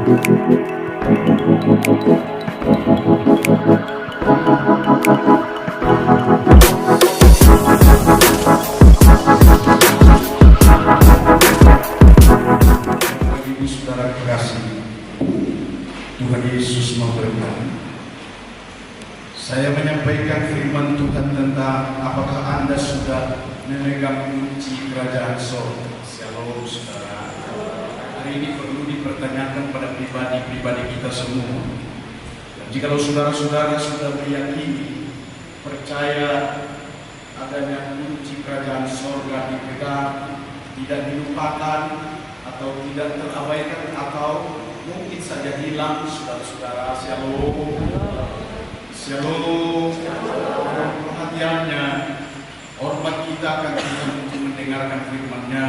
Ibu saudara kekasih, Tuhan Yesus memberkati. Saya menyampaikan firman Tuhan tentang apakah Anda sudah memegang kunci kerajaan sorga. Shalom saudara. Hari ini perlu dipertanyakan pada pribadi-pribadi kita semua. Dan jikalau saudara-saudara sudah meyakini, percaya adanya kunci kerajaan sorga dipegang, tidak dilupakan atau tidak terabaikan atau mungkin saja hilang, saudara-saudara. Shalom. Shalom. Dan perhatiannya, hormat kita akan Tuhan untuk mendengarkan firman-Nya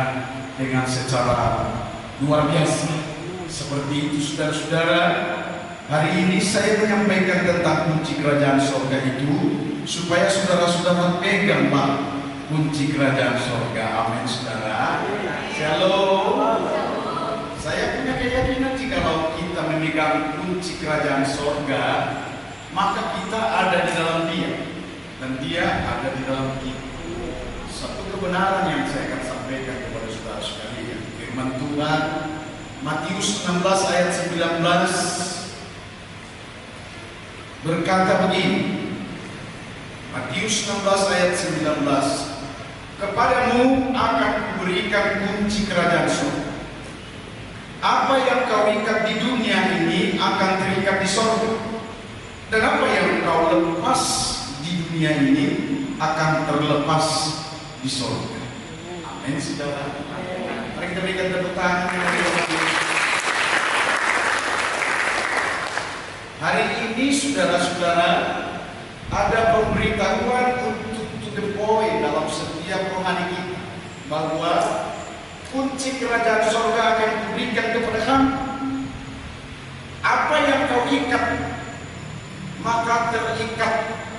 dengan secara luar biasa. Seperti itu saudara-saudara, hari ini saya menyampaikan tentang kunci kerajaan sorga itu supaya saudara-saudara peganglah kunci kerajaan sorga. Amin saudara. Shalom. Saya punya keyakinan jikalau kita memegang kunci kerajaan sorga, maka kita ada di dalam Dia dan Dia ada di dalam kita. Satu kebenaran yang saya akan sampaikan kepada saudara sekalian, firman Tuhan Matius 16 ayat 19 berkata begini. Matius 16 ayat 19, kepadamu akan kuberikan kunci kerajaan surga. Apa yang kau ikat di dunia ini akan terikat di sorga, dan apa yang kau lepas di dunia ini akan terlepas di sorga. Amin saudara. Mari kita berikan tepuk tangan. Hari ini saudara-saudara, ada pemberitahuan untuk to the point dalam setiap rohani kita bahwa kunci kerajaan sorga akan diberikan kepada kamu. Apa yang kau ikat maka terikat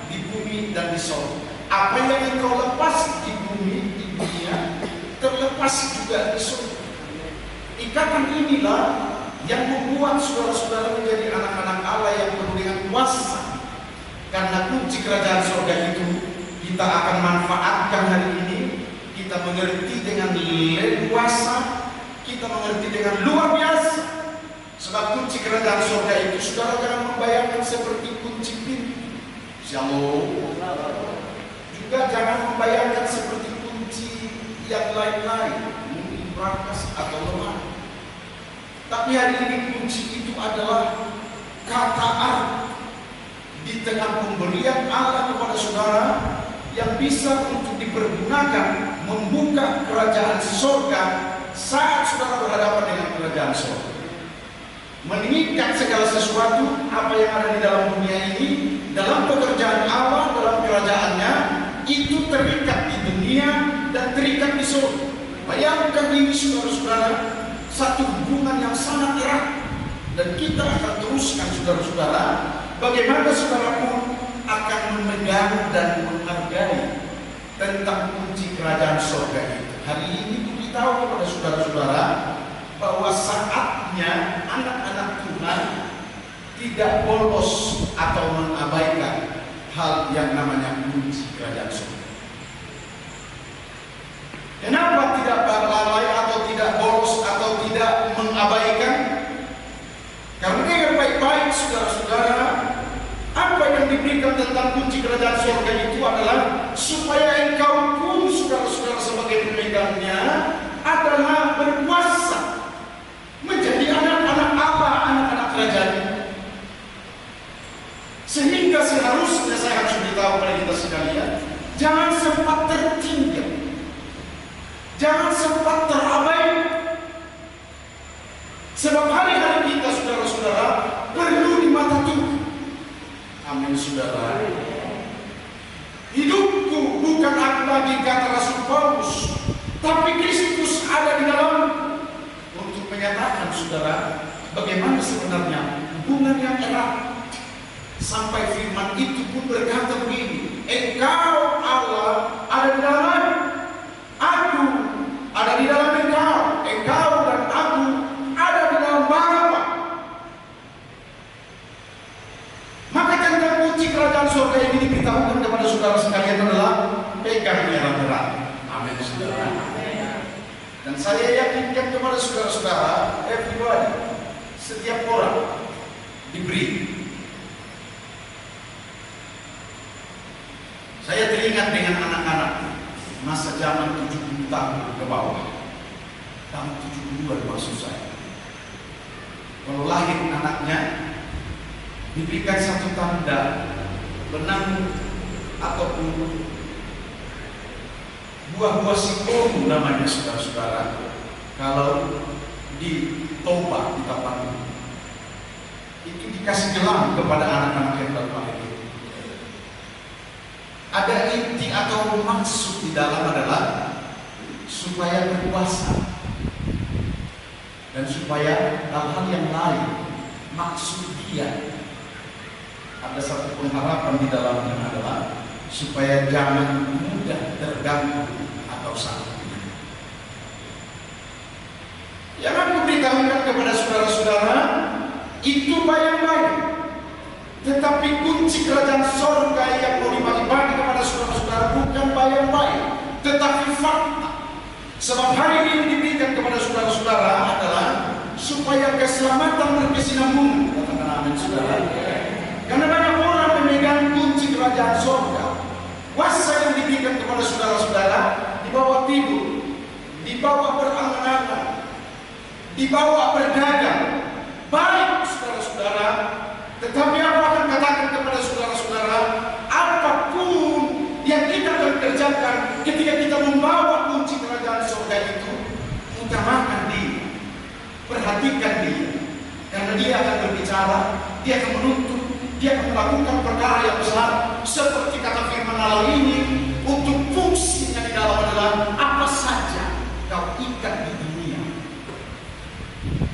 di bumi dan di sorga. Apa yang kau lepas di bumi, di dunia, terlepas juga di sorga. Ikatan inilah yang membuat saudara-saudara menjadi anak-anak Allah yang penuh dengan kuasa. Karena kunci kerajaan sorga itu kita akan manfaatkan hari ini. Kita mengerti dengan leluasa, kita mengerti dengan luar biasa. Sebab kunci kerajaan surga itu saudara jangan membayangkan seperti kunci pintu. Shalom. Juga jangan membayangkan seperti kunci yang lain-lain, mungkin berangkas atau lemah. Tapi hari ini kunci itu adalah kata arti di tengah pemberian Allah kepada saudara yang bisa untuk dipergunakan membuka kerajaan sorga saat saudara berhadapan dengan kerajaan sorga. Mengikat segala sesuatu apa yang ada di dalam dunia ini dalam pekerjaan Allah, dalam kerajaannya, itu terikat di dunia dan terikat di sorga. Bayangkan ini saudara-saudara, satu hubungan yang sangat erat. Dan kita akan teruskan saudara-saudara, bagaimana saudara pun akan memegang dan menghargai tentang kunci kerajaan sorga itu. Hari ini beritahu kepada saudara-saudara bahwa saatnya anak-anak Tuhan tidak bolos atau mengabaikan hal yang namanya kunci kerajaan sorga. Kenapa tidak lalai atau tidak bolos atau tidak mengabaikan? Karena dengar baik-baik saudara-saudara, apa yang diberikan tentang kunci kerajaan surga itu adalah supaya engkau pun saudara-saudara sebagai pemegangnya adalah berkuasa menjadi anak-anak Allah, anak-anak kerajaan. Sehingga seharusnya saya harus beritahu pada kita sekalian, jangan sempat tertinggal, jangan sempat terabaikan. Sebab hari-hari kita saudara-saudara perlu di mata Tuhan. Amin saudara. Hidupku bukan aku lagi, kata Rasul Paulus, tapi Kristus ada di dalam. Untuk menyatakan saudara bagaimana sebenarnya hubungan yang erat. Sampai firman itu pun berkata begini, engkau Allah ada di dalam aku, ada di dalam engkau, engkau dan aku ada di dalam Bapa. pegang erat-erat. Amin, saudara. Dan saya yakinkan kepada saudara-saudara, everybody, setiap orang diberi. Saya teringat dengan anak-anak masa zaman 70 tahun ke bawah, tahun 72 maksud saya. Kalau lahir anaknya, diberikan satu tanda benang ataupun buah-buah singkong namanya, saudara-saudara. Kalau di Toba, di Tapanuli, itu dikasih gelang kepada anak-anak yang baru lahir. Ada inti atau maksud di dalam adalah supaya berpuasa dan supaya hal-hal yang lain. Maksud dia ada satu pengharapan di dalamnya adalah supaya jangan mudah terganggu atau sakit. Yang aku beritahukan kepada saudara-saudara, itu bayang-bayang. Tetapi kunci kerajaan sorga yang mau dibagi-bagi kepada saudara-saudara bukan bayang-bayang, tetapi fakta. Sebab hari ini diberikan kepada saudara-saudara adalah supaya keselamatan berkesinambungan. Katakan amin, saudara. Karena banyak orang memegang kunci kerajaan sorga. Kuasa yang diberikan kepada saudara-saudara dibawa tidur, dibawa berangan-angan, dibawa berdagang. Baik, saudara-saudara. Tetapi aku akan katakan kepada saudara-saudara, apapun yang kita akan kerjakan ketika kita membawa kunci kerajaan surga itu, utamakan dia, perhatikan dia, karena dia akan berbicara, dia akan menuntut, dia akan melakukan perkara yang besar. Seperti kata firman Allah ini, untuk fungsinya di dalam adalah apa saja kau ikat di dunia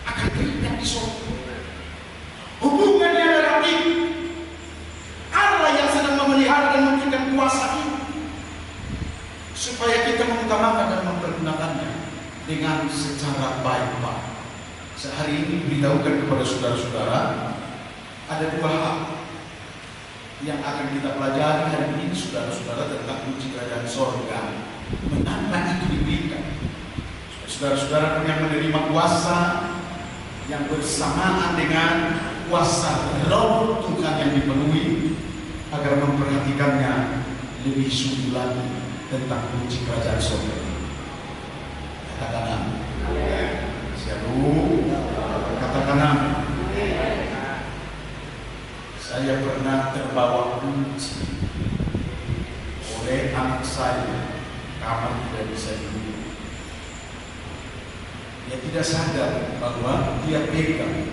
akan terikat di surga. Hubungannya adalah Allah yang sedang memelihara dan memberikan kuasa ini supaya kita mengutamakan dan mempergunakannya dengan secara baik-baik. Sehari ini beritahukan kepada saudara-saudara ada dua hal yang akan kita pelajari hari ini, saudara-saudara, tentang kunci kerajaan sorga. Mengapa itu diberikan? Saudara-saudara yang menerima kuasa yang bersamaan dengan kuasa roh Tuhan yang dipenuhi agar memperhatikannya lebih sungguh lagi tentang kunci kerajaan surga. Katakan amin. Shalom. Katakan amin. Saya pernah terbawa kunci oleh anak saya, kamar tidak bisa duduk. Dia tidak sadar bahwa dia pegang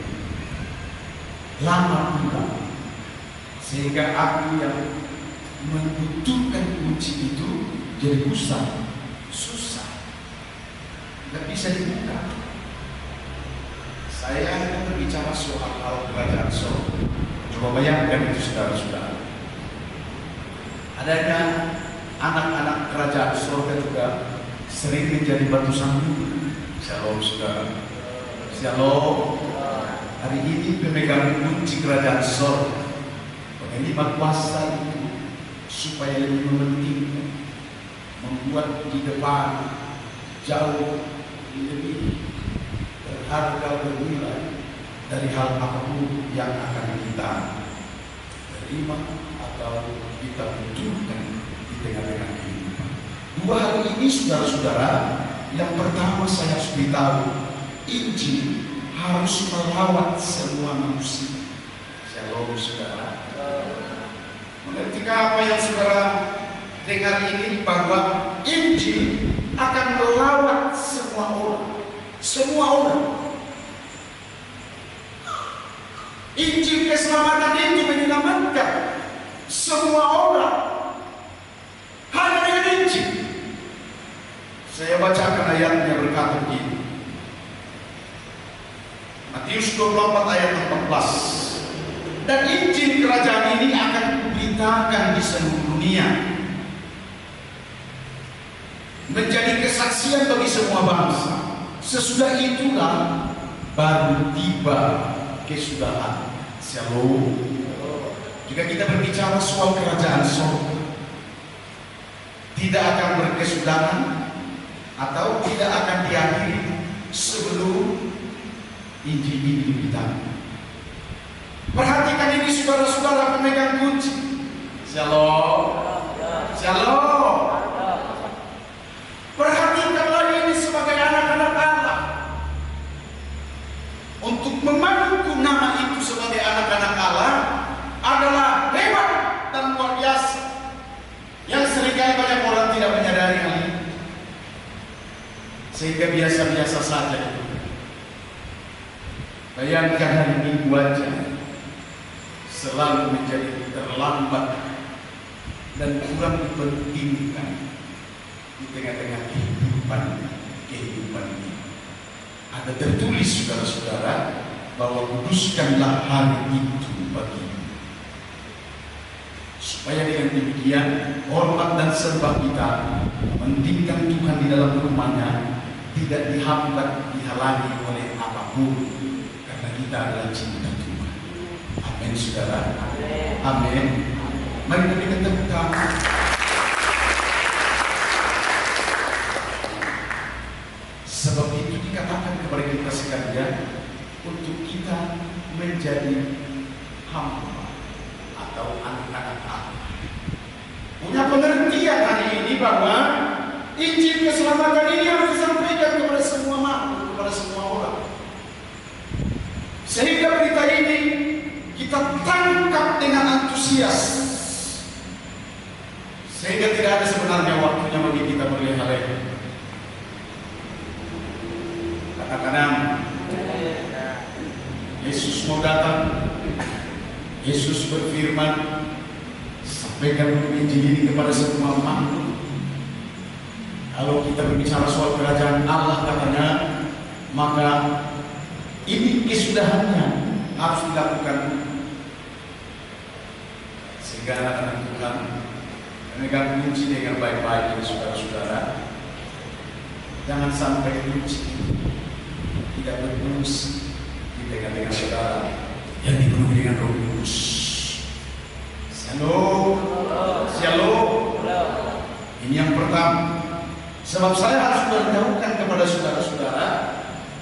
lama pula, sehingga aku yang membutuhkan kunci itu jadi susah, nggak bisa dibuka. Saya akan berbicara soal hal kerajaan surga. Coba bayangkan itu, saudara-saudara. Adakah anak-anak kerajaan surga juga sering menjadi batu sandungan? Shalom, saudara. Shalom. Hari ini pemegang kunci kerajaan surga, penerima kuasa itu supaya lebih mementingkan, membuat di depan jauh lebih berharga bernilai dari hal apapun yang akan kita terima atau kita butuhkan di tengah-tengah kehidupan. Dua hal ini, saudara-saudara, yang pertama saya harus beritahu, Injil harus melawat semua manusia. Shalom, saudara. Mengerti apa yang saudara dengar ini, bahwa Injil akan melawat semua orang. Semua orang. Injil keselamatan itu menyelamatkan semua orang. Hanya dengan Injil. Saya bacakan ayatnya, berkata begini. Matius 24 ayat 14. Dan Injil kerajaan ini akan diberitakan di seluruh dunia, menjadi kesaksian bagi semua bangsa. Sesudah itulah baru tiba kesudahan. Shalom. Jika kita berbicara soal kerajaan surga, tidak akan berkesudahan atau tidak akan diakhiri sebelum Injil ini diberitakan. Perhatikan ini saudara-saudara pemegang kunci. Shalom. Shalom. Perhatikanlah ini sebagai anak-anak Allah. Untuk memangku nama itu sebagai anak-anak Allah adalah hebat dan luar biasa, yang seringkali banyak orang tidak menyadari hal ini, sehingga biasa-biasa saja. Bayangkan hari Minggu aja selalu menjadi terlambat dan kurang dipentingkan di tengah-tengah kehidupan ini. Ada tertulis saudara-saudara bahwa kuduskanlah hari itu bagimu, supaya dengan demikian hormat dan sembah kita mementingkan Tuhan di dalam rumahnya tidak dihambat, dihalangi oleh apapun, karena kita adalah cinta Tuhan. Amin saudara. Amin. Mari kita tepuk tangan. Sebab itu dikatakan kepada kita sekalian untuk kita menjadi hamba atau anak-anak Allah. Punya pengertian hari ini bahwa Injil keselamatan ini harus disampaikan kepada semua makhluk, kepada semua orang. Sehingga berita ini kita tangkap dengan antusias, sehingga tidak ada sebenarnya waktunya bagi kita berleha-leha. Kadang-kadang Yesus mau datang, Yesus berfirman, sampaikan Injil ini kepada semua makhluk. Kalau kita berbicara soal kerajaan Allah katanya, maka ini kesudahannya harus dilakukan. Sehingga anak-anak Tuhan memegang kunci dengan baik-baik, saudara-saudara. Jangan sampai kunci tidak berfungsi di tengah-tengah saudara yang dipenuhi dengan Roh Kudus. Shalom. Shalom. Ini yang pertama. Sebab saya harus memberitahukan kepada saudara-saudara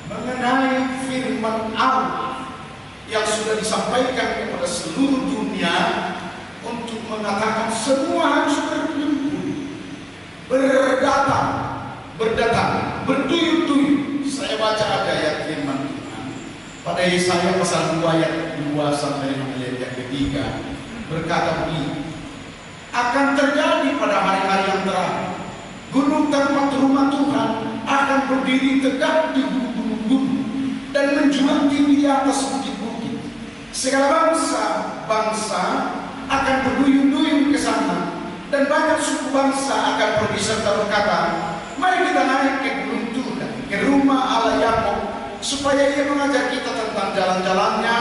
mengenai firman Allah yang sudah disampaikan kepada seluruh dunia untuk mengatakan semua harus berkumpul, berdatang, berduyun-duyun. Saya baca ada ayat firman Tuhan pada Yesaya pasal 2 ayat 2 sampai ayat yang ketiga, berkata begini, akan terjadi pada hari-hari yang terakhir, gunung tempat rumah Tuhan akan berdiri tegak di gunung-gunung dan menjulang tinggi di atas bukit-bukit. Segala bangsa akan berduyun-duyun ke sana, dan banyak suku bangsa akan pergi serta berkata, mari kita naik ke gunung Tuhan, ke rumah Allah Yakub, supaya Ia mengajar kita tentang jalan-jalannya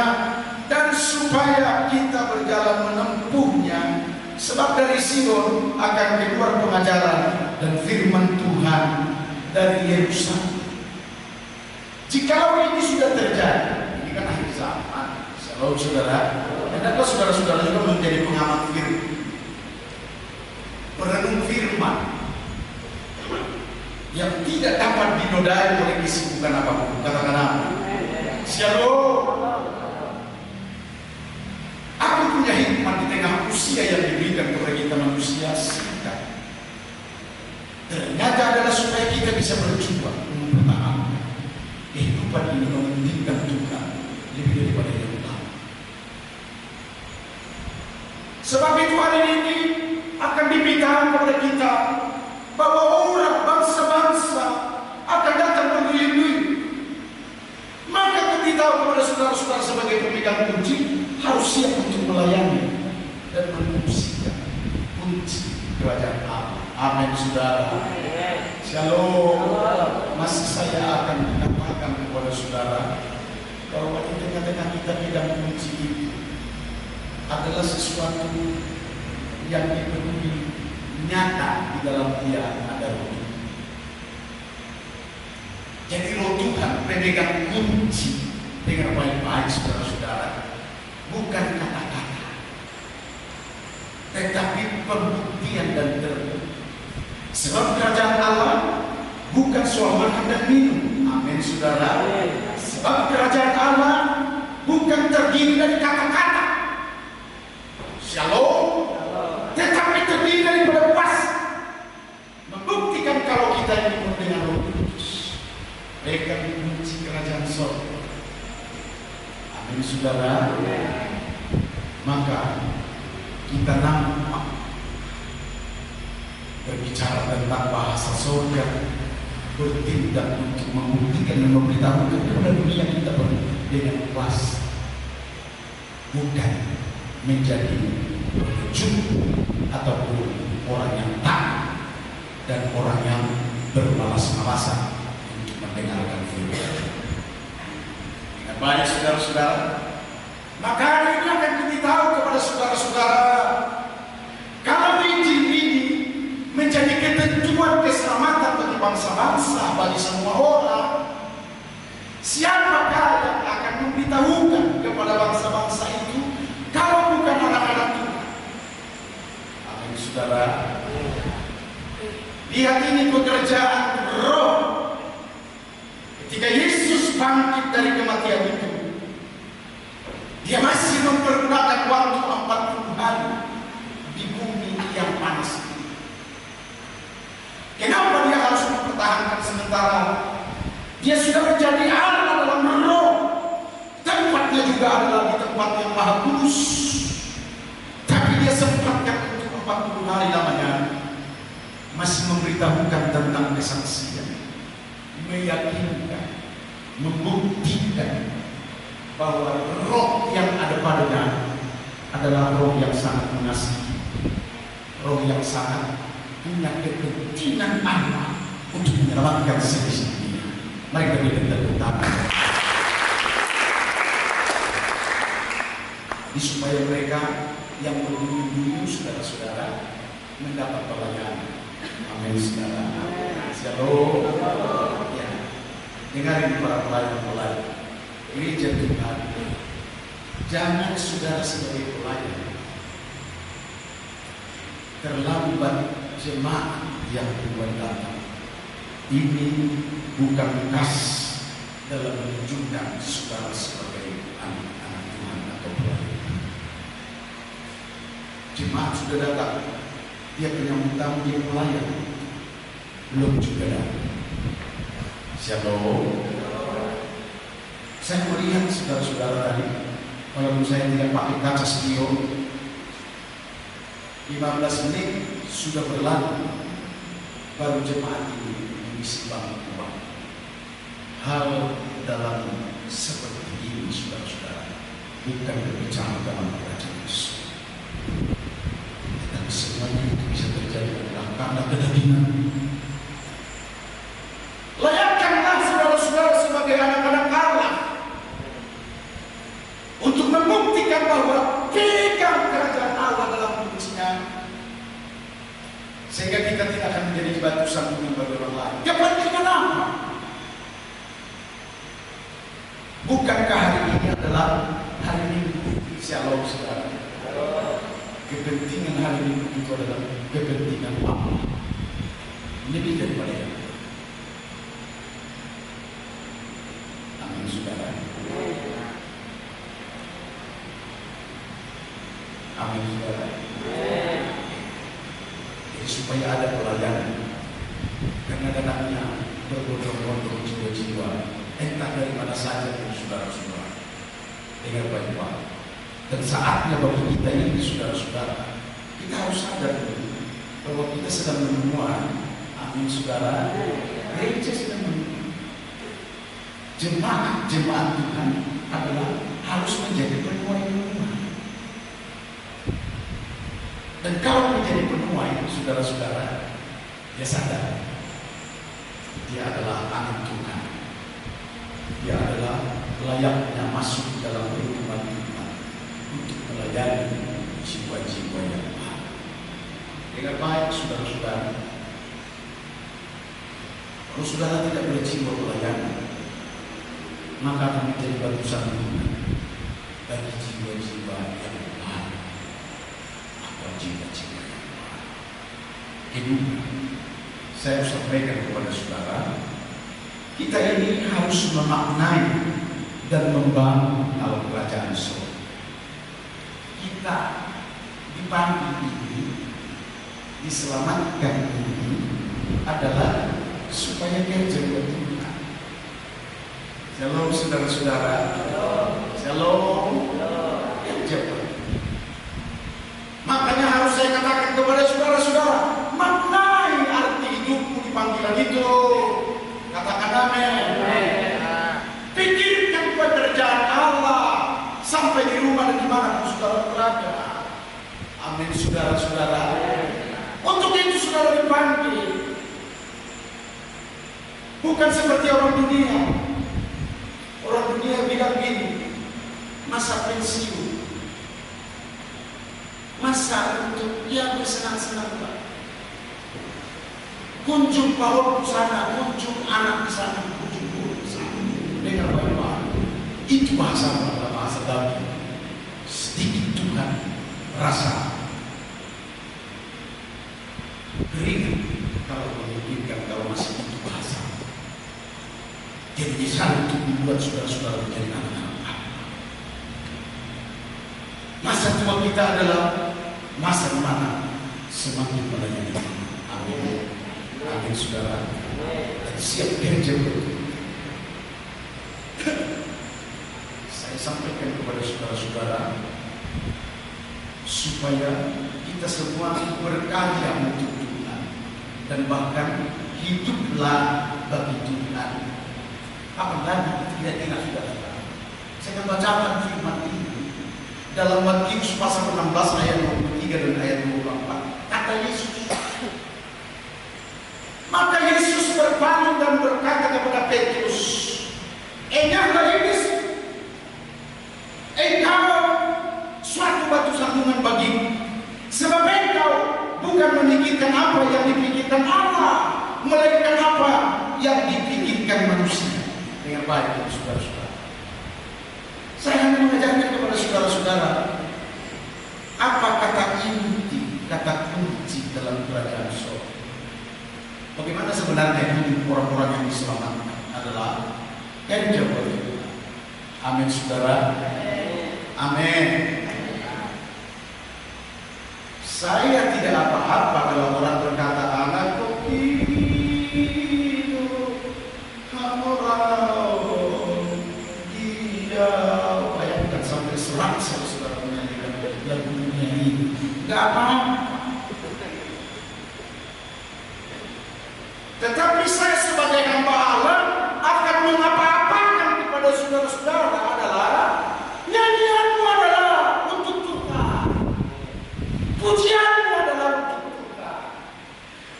dan supaya kita berjalan menempuhnya. Sebab dari Sion akan keluar pengajaran dan firman Tuhan dari Yerusalem. Jikalau ini sudah terjadi, ini kan akhir zaman. Shalom saudara. Hendaklah saudara-saudara juga menjadi pengamat firman, perenung firman yang tidak dapat dinodai oleh kesibukan apapun. Katakan amin. Shalom. Aku punya hikmat di tengah usia yang diberikan kepada kita manusia singkat. Ternyata adalah supaya kita bisa berjuang mempertahankan kehidupan ini, mementingkan Tuhan lebih daripada yang lain. Sebab itu hari ini akan diberitakan kepada kita bahwa orang bangsa-bangsa akan datang berduyun-duyun. Maka diberitahu kepada saudara-saudara sebagai pemegang kunci harus siap untuk melayani dan mengungsikan kunci kerajaan Allah. Amin saudara. Shalom. Masih saya akan katakan kepada saudara bahwa di tengah-tengah kita pegang kunci itu adalah sesuatu yang dipenuhi nyata di dalam dia ada roh. Jadi roh Tuhan pemegang kunci dengan baik-baik saudara-saudara. Bukan kata-kata, tetapi pembuktian dan terbukti. dan minum. Amin, saudara. Sebab kerajaan Allah bukan terdiri dari kata-kata, shalom, tetapi terdiri daripada pas. Membuktikan kalau kita ini dengan Roh Kudus. Mereka dikunci kerajaan surga. Amin, saudara. Maka kita nampak berbicara tentang bahasa surga, bertindak untuk membuktikan dan memberitahukan kepada dunia kita dengan puas, bukan menjadi pengecut ataupun orang yang takut dan orang yang bermalas-malasan untuk mendengarkan firman. Dengan banyak saudara-saudara, maka hari ini akan diberitahu kepada saudara-saudara, kalau Injil ini menjadi ketentuan keselamatan bagi bangsa-bangsa, bagi semua orang, siapakah yang akan memberitahukan kepada bangsa-bangsa itu kalau bukan anak-anak Tuhan? Amin, saudara. Lihat ini pekerjaan Roh. Ketika Yesus bangkit dari kematian itu, Dia masih mempergunakan waktu 40 hari di bumi yang panas ini. Kenapa Dia harus mempertahankan sementara Dia sudah menjadi Allah dalam Roh? Tempatnya juga adalah di tempat yang maha kudus, tapi Dia sempatkan untuk 40 hari lamanya masih memberitahukan tentang kesaksian, meyakinkan, membuktikan bahwa Roh yang ada padanya adalah Roh yang sangat mengasihi, Roh yang sangat punya kepentingan Allah untuk menyelamatkan sendiri. Mari kita berikan tepuk tangan. Ini supaya mereka yang berduyun-duyun, saudara-saudara, mendapat pelayanan. Amin, saudara. Shalom. Ya, dengarin para pelayan-pelayan gereja Tuhan. Jangan saudara sebagai pelayan terlambat jemaat yang Tuhan datang. Ini bukan khas dalam menunjukkan saudara sebagai anak-anak Tuhan atau pelayan. Jemaat sudah datang, dia penyambut tamu, dia pelayan, belum juga datang. Shalom. Saya melihat saudara-saudara tadi, walaupun saya tidak pakai kaca spion, 15 menit sudah berlalu, baru jemaat ini mengisi bangku. Hal dalam seperti ini, saudara-saudara, bukan berbicara dalam kerajaan Yesus. Dan semuanya itu bisa terjadi adalah karena kedagingan. Layakkanlah saudara-saudara sebagai anak-anak Allah untuk membuktikan bahwa pegang kerajaan Allah dalam kuncinya, sehingga kita tidak akan menjadi batu sandungan bagi orang lain. Kepentingan apa? Bukankah hari ini adalah hari Minggu? Shalom, saudara. Kepentingan hari Minggu itu adalah kepentingan Allah, lebih daripada yang. Amin, saudara. Amin, saudara. Jadi supaya ada pelayanan, karena datangnya berbondong-bondong jiwa-jiwa, entah dari mana saja, saudara-saudara. Dengar baik-baik. Dan saatnya bagi kita ini, saudara-saudara, kita harus sadar bahwa kita sedang menemukan. Amin, saudara. Gereja sedang menemukan. Jemaat Tuhan adalah harus menjadi penuai-penuai. Dan kalau menjadi penuai, saudara-saudara, dia sadar dia adalah anak Tuhan. Dia adalah layaknya masuk dalam rumah Tuhan untuk melayani jiwa-jiwa yang baik. Dengan baik, saudara-saudara, kalau saudara tidak berjiwa pelayanan, maka akan menjadi batu sandungan bagi jiwa-jiwa yang baik atau jiwa-jiwa yang baik. Ini saya sampaikan kepada saudara, kita ini harus memaknai dan membangun dalam kerajaan surga. Kita dipanggil ini, diselamatkan ini adalah supaya kerja buat Tuhan. Shalom saudara-saudara. Shalom. Kerja buat Tuhan. Makanya harus saya katakan kepada saudara-saudara, maknai arti hidupmu di panggilan itu. Katakan amin. Pikirkan pekerjaan Allah sampai di rumah dan di mana pun saudara berada. Amin saudara-saudara. Untuk itu saudara dipanggil. Bukan seperti orang dunia. Orang dunia bilang gini, masa pensiun, masa untuk dia bersenang-senang, Pak. Kunjung paut di sana, kunjung anak di sana, kunjung buruk di sana. Dengar baik-baik. Itu bahasa Daud. Sedikit Tuhan rasa beri kalau memungkinkan, kalau masih itu bahasa. Jadi bisa untuk membuat saudara-saudara menjadi anak-anak Allah. Masa tua kita adalah masa di mana semakin melayani. Amin. Amin saudara. Dan siap kerja betul. Saya sampaikan kepada saudara-saudara supaya kita semua berkarya untuk Tuhan dan bahkan hiduplah bagi Tuhan. Apalagi tidak saudara. Saya akan bacakan firman ini dalam Matius pasal 16 ayat 23 dan ayat 24. Kata Yesus. Maka Yesus berbangun dan berkata kepada Petrus, "Enyahlah iblis, engkau suatu batu sandungan bagimu, sebab engkau bukan memikirkan apa yang dipikirkan Allah, melainkan apa yang dipikirkan manusia." Dengan baik, saudara-saudara. Saya hanya mengajarkan kepada saudara-saudara apa kata inti, kata kunci dalam kerajaan surga. Bagaimana sebenarnya hidup orang-orang yang diselamatkan adalah kerja buat Tuhan. Amin saudara. Amin. Saya tidak apa-apa kalau orang berkata anak begitu, kamu dia bayangkan sampai serak saudara menyanyikan lagunya ini. Gak apa-apa. Tetapi saya sebagai hamba Allah akan mengapa-apakan kepada saudara-saudara adalah nyanyianmu adalah untuk Tuhan, pujianmu adalah untuk Tuhan,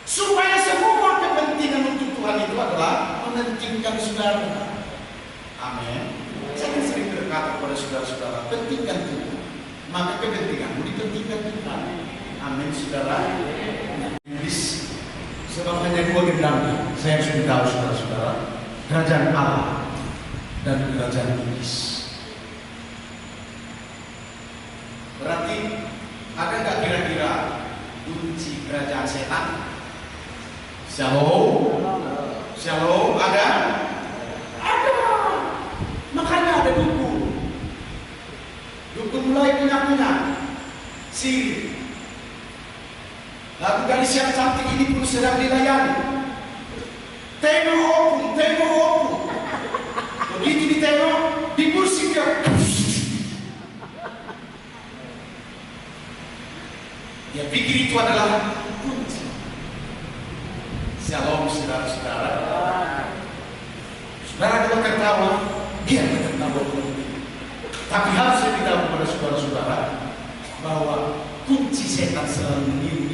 supaya semua kepentingan untuk Tuhan itu adalah mementingkan saudara. Amin. Saya sering berkata kepada saudara-saudara, pentingkan Tuhan, maka kepentinganmu dipentingkan Tuhan. Amin saudara. Sebab hanya dua gendang saya harus beritahu saudara-saudara, kerajaan Allah dan kerajaan iblis. Berarti ada nggak kira-kira kunci kerajaan setan? Shalom, shalom, ada? Ada. Makanya ada dukun. Dukun mulai punya sihir. Lalu gadis yang cantik ini pun sedang dilayani. Tengok opung. Begitu ditengok, di kursi dia. Dia pikir itu adalah kunci. Shalom saudara-saudara. Saudara kalau tertawa, dia tertawa. Tapi harus saya beritahu kepada saudara-saudara bahwa kunci setan selalu meniru.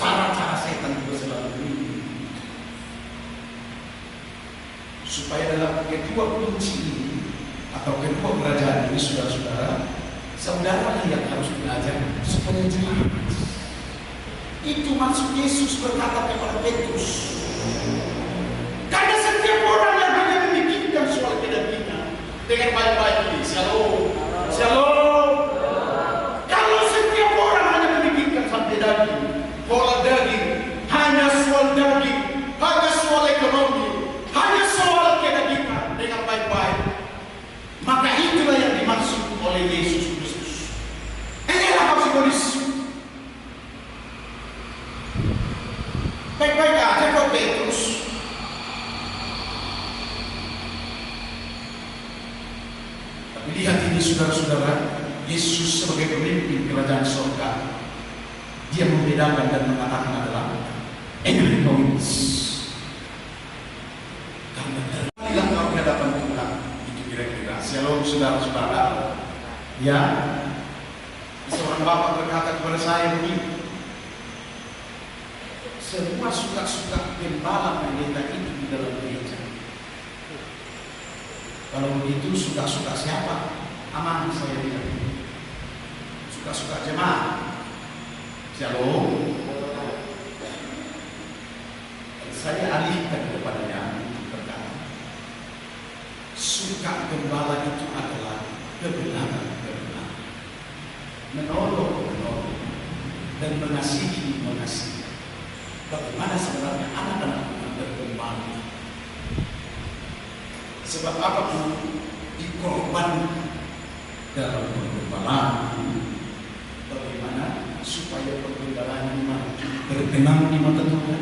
Cara-cara setan juga selalu begini. Supaya dalam kedua kunci ini atau kedua kerajaan ini saudara-saudara, saudara yang harus belajar supaya jelas. Itu maksud Yesus berkata kepada Petrus. Karena setiap orang yang hanya memikirkan soal kedagingan dengan baik-baik ini, shalom, shalom. Kalau setiap orang hanya memikirkan sampai daging, pola daging, hanya soal daging, hanya soal ekonomi, hanya oleh Yesus Kristus. Inilah harus simbolis. Baik-baik aja kok Petrus. Tapi lihat ini saudara-saudara, Yesus sebagai pemimpin kerajaan surga, dia membedakan dan mengatakan adalah Egois. Karena bilang kau di hadapan Tuhan, itu kira-kira. Shalom saudara-saudara. Ya, seorang bapak berkata kepada saya begini, semua suka-suka gembala pendeta itu di dalam gereja. Kalau begitu suka-suka siapa? Aman, saya bilang. Suka-suka jemaat. Shalom. Saya alihkan kepadanya berkata, suka gembala itu adalah kebenaran, menolong dan mengasihi. Bagaimana sebenarnya anak-anak bergembala? Sebab apapun dikorban dalam pergembalaan. Bagaimana supaya pergembalaan ini berkenan di mata Tuhan?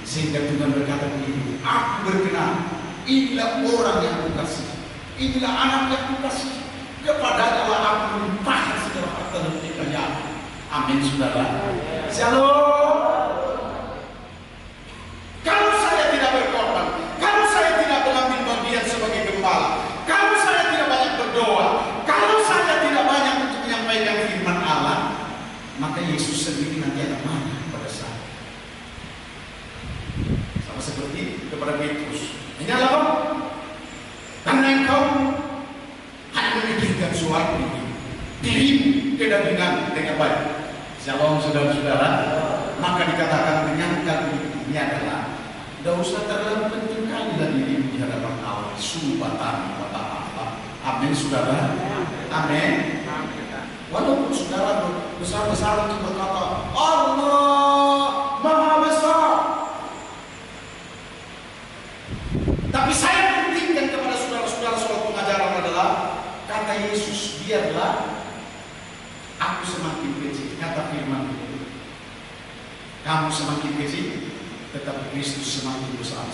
Sehingga Tuhan berkata begini, aku berkenan, inilah orang yang kukasih, inilah anak yang kukasih, kepadanya lah aku melimpahkan segala harta dan kekayaan. Amin saudara. Shalom. Kalau saya tidak berkorban, kalau saya tidak mengambil bagian sebagai gembala, kalau saya tidak banyak berdoa, kalau saya tidak banyak untuk menyampaikan firman Allah, maka Yesus sendiri nanti akan marah pada saya. Sama seperti kepada Petrus, menyalakan karena engkau hanya memikirkan suatu dirimu kedagingan dengan baik. Shalom saudara-saudara. Maka dikatakan menyangkal ini adalah tidak usah terlalu penting kali lagi di hadapan Allah. Subhanahu wa ta'ala. Amin saudara. Amin. Walaupun saudara besar-besar itu berkata Allah Maha Besar, tapi saya pentingkan kepada saudara-saudara suatu pengajaran adalah kata Yesus, biarlah aku semakin kecil. Kata firman itu, kamu semakin kecil, tetapi Kristus semakin besar.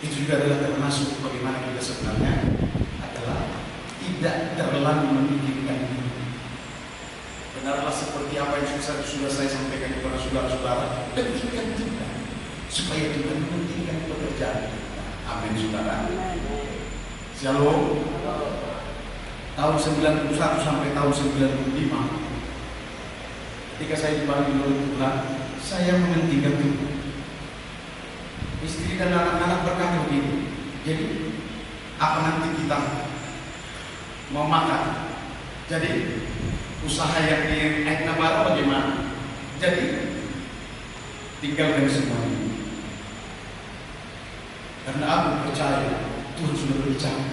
Itu juga adalah termasuk bagaimana kita sebenarnya adalah tidak terlalu memikirkan diri. Benarlah seperti apa yang sudah saya sampaikan kepada saudara-saudara, demikian juga supaya Tuhan mementingkan pekerjaan kita. Amin saudara. Shalom. Tahun 91 sampai tahun 95, ketika saya dipanggil oleh Tuhan, saya mementingkan Tuhan. Istri dan anak-anak berkata begini, jadi apa nanti kita mau makan? Jadi usaha yang di Eknabara bagaimana? Jadi tinggalkan semua ini. Karena aku percaya Tuhan sudah berbicara.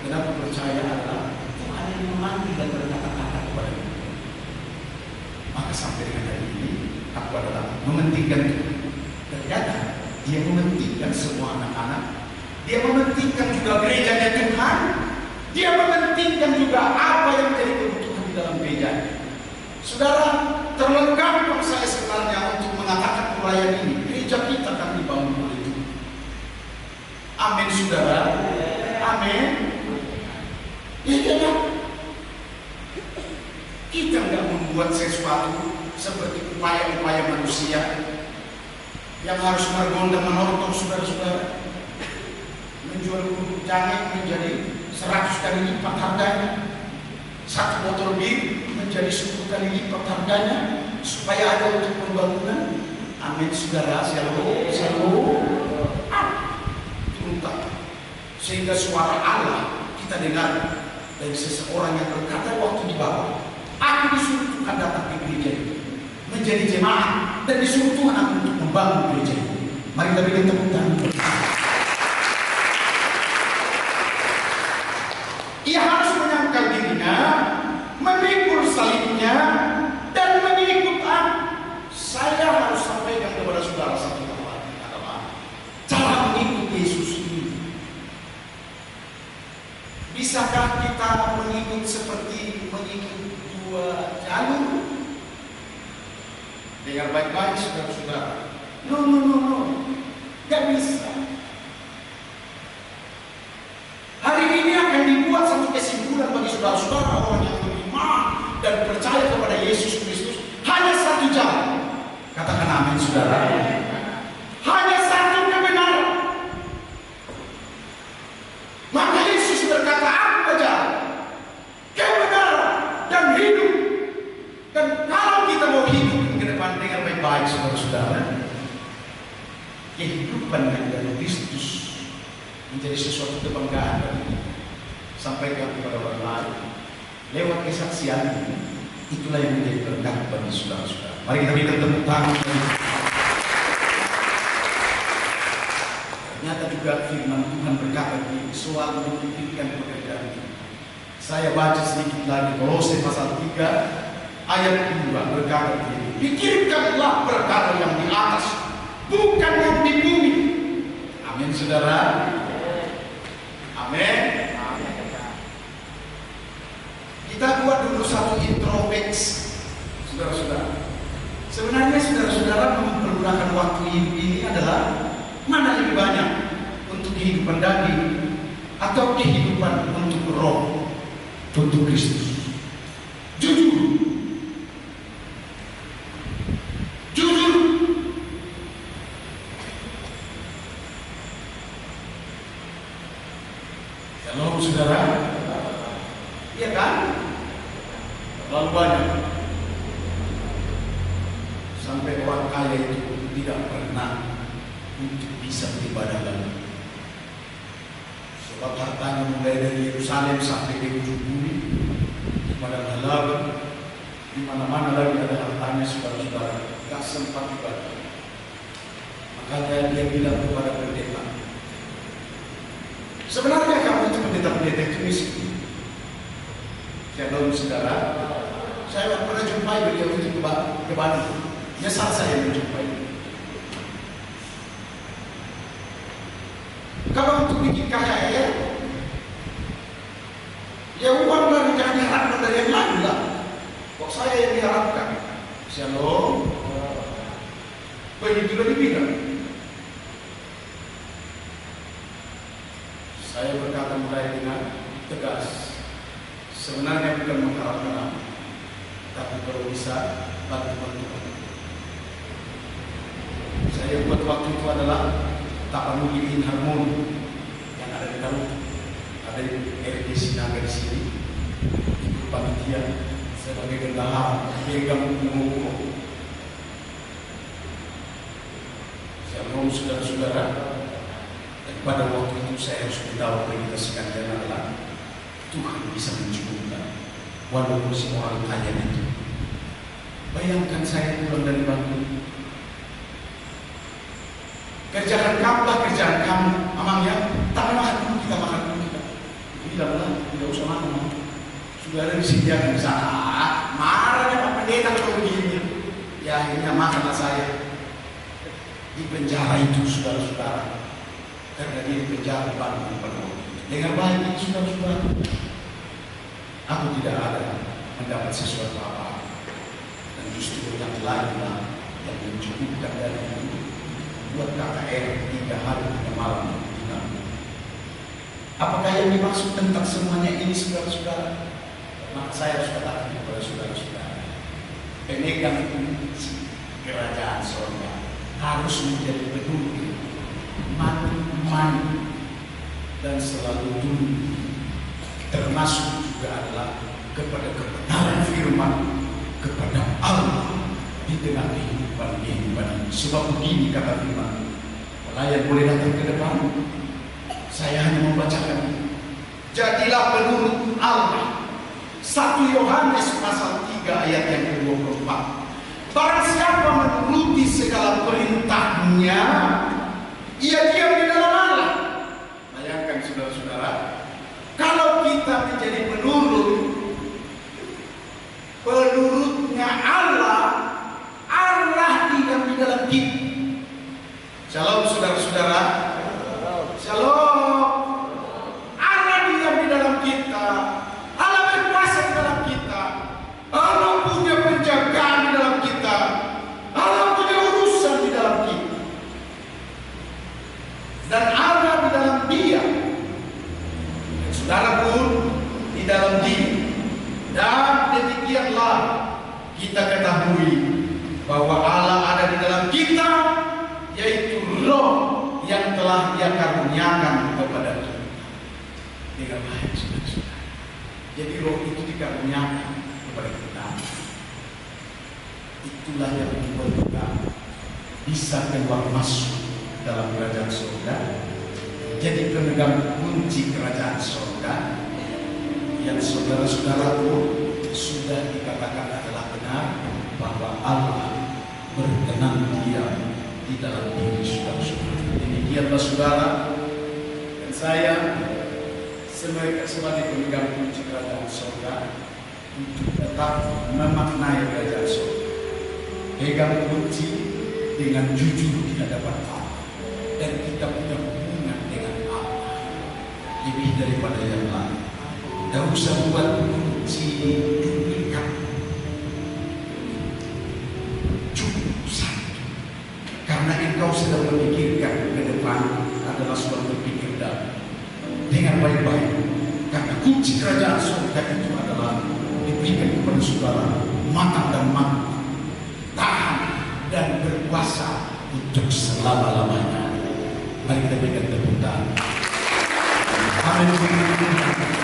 Dan aku percaya adalah Tuhan yang memanggil dan berkata-kata kepada kita. Maka sampai dengan hari ini aku adalah mementingkan Tuhan. Ternyata dia mementingkan semua anak-anak. Dia mementingkan juga gerejanya Tuhan. Dia mementingkan juga apa yang menjadi kebutuhan di dalam gereja. Saudara, terlengkap saya sebenarnya untuk mengatakan urayan ini. Gereja kita akan dibangun oleh Tuhan. Amin saudara. Amin. Ya. Kita nggak membuat sesuatu seperti upaya-upaya manusia yang harus mergondang menorong saudara-saudara, menjual bubuk jangan menjadi 100 kali lipat harganya, satu botol bir menjadi 10 kali lipat harganya, supaya ada untuk pembangunan. Amin saudara. Shalom. Tuntas sehingga suara Allah kita dengar dari seseorang yang berkata waktu di bawah, aku disuruh Tuhan datang ke gereja ini menjadi jemaat dan disuruh Tuhan aku untuk membangun gereja ini. Mari kita berikan tepuk tangan. Ia harus menyangkal dirinya, memikul salibnya, dan mengikut aku. Saya harus sampaikan kepada saudara satu hal lagi adalah cara mengikut Yesus ini Bisakah kita mengikut seperti mengikut dua jalur? Dengar baik-baik saudara-saudara. No. Gak bisa. Hari ini akan dibuat satu kesimpulan bagi saudara-saudara orang yang beriman dan percaya kepada Yesus Kristus. Hanya satu jalan. Katakan amin saudara. Hanya satu kebenaran. Maka Yesus berkata, aku jalan, kebenaran dan hidup. Dan kalau kita mau hidup ke depan dengan baik-baik saudara-saudara, kehidupan yang dari Kristus menjadi sesuatu kebanggaan bagi kita. Sampaikan kepada orang lain lewat kesaksian, itulah yang menjadi berkat bagi saudara-saudara. Mari kita berikan tepuk tangan. Ternyata juga firman Tuhan berkata di soal memikirkan pekerjaan kita. Saya baca sedikit lagi Kolose pasal 3 ayat 2 berkata begini, pikirkanlah perkara yang di atas, bukan yang di bumi. Amin saudara. Amin. Kita buat dulu satu introspeksi saudara-saudara. Sebenarnya saudara-saudara mempergunakan waktu ini adalah mana lebih banyak, untuk kehidupan daging atau kehidupan untuk roh, untuk Kristus? Jujur. Shalom saudara. Iya kan? Terlalu banyak. Sampai orang kaya itu tidak pernah untuk bisa beribadah lagi. Sebab hartanya mulai dari Yerusalem sampai ke ujung bumi, di padang halaman, di mana-mana lagi ada hartanya saudara-saudara, tak sempat ibadah. Makanya dia bilang kepada pendeta, sebenarnya kamu itu pendeta-pendeta itu miskin. Shalom saudara. Saya pernah jumpai beliau itu ke Bali. Nyesal saya menjumpai. Kalau untuk bikin KKR, ya uang dari jangan diharapkan dari yang lain lah. Kok saya yang diharapkan? Shalom. Begitulah dibilang. Saya berkata mulai dengan tegas, sebenarnya bukan mengharapkan apa, tapi kalau bisa bantu-bantu. Saya buat waktu itu adalah Tapanuli Harmoni yang ada di Garut, ada di RD Sinaga di sini, ikut panitia sebagai bendahara, pegang pengurus. Shalom saudara-saudara. Dan pada waktu itu saya harus beritahu kepada kita sekalian adalah Tuhan bisa mencukupkan walaupun si orang kaya itu. Bayangkan saya pulang dari Bandung, kerjaan kamu lah kerjaan kamu, amangnya tak makan dulu, kita makan dulu kita. Bilanglah tidak usah makan, sudah ada disediakan di sana. Marahnya Pak Pendeta kalau begini. Ya akhirnya makanlah saya di penjara itu saudara-saudara, karena dia di penjara Bandung penuh. Dengar baik saudara-saudara, aku tidak ada mendapat sesuatu apa, dan justru yang lainlah yang mencukupkan dari itu. Buat KKR 3 hari 3 malam. Apakah yang dimaksud tentang semuanya ini saudara-saudara? Maka saya harus katakan kepada saudara-saudara, pemegang kunci kerajaan surga harus menjadi peduli, mati dan selalu tunduk, termasuk juga adalah kepada kebenaran firman, kepada Allah di tengah kehidupan ini. Sebab begini kata firman, pelayan boleh datang ke depan, saya hanya membacakan, jadilah penurut Allah. 1 Yohanes pasal 3 ayat yang ke-24. Barang siapa menuruti segala perintahnya, ia diam di dalam Allah. Bayangkan saudara-saudara, kalau kita menjadi penurutnya Allah, Allah diam di dalam kita. Shalom saudara-saudara. Shalom. Allah diam di dalam kita. dalam diri. Dan demikianlah kita ketahui bahwa Allah ada di dalam kita, yaitu Roh yang telah Dia karuniakan kepada kita. Dengan baik, saudara-saudara. Jadi Roh itu dikaruniakan kepada kita. Itulah yang membuat kita bisa keluar masuk dalam kerajaan surga. Jadi pemegang kunci kerajaan surga yang saudara-saudaraku sudah dikatakan adalah benar, bahwa Allah berkenan diam di dalam diri saudara-saudara. Demikianlah saudara, dan saya sebagai pemegang kunci kerajaan surga untuk tetap memaknai kerajaan surga. Pegang kunci dengan jujur di hadapan Allah, dan kita punya hubungan dengan Allah lebih daripada yang lain. Tidak usah buat kunci duplikat, cukup satu, karena engkau sedang memikirkan ke depan adalah suatu berpikir dalam dengan baik-baik, karena kunci kerajaan surga itu adalah diberikan kepada saudara matang dan mantap, tahan dan berkuasa untuk selama-lamanya. Mari kita berikan tepuk tangan. Amin.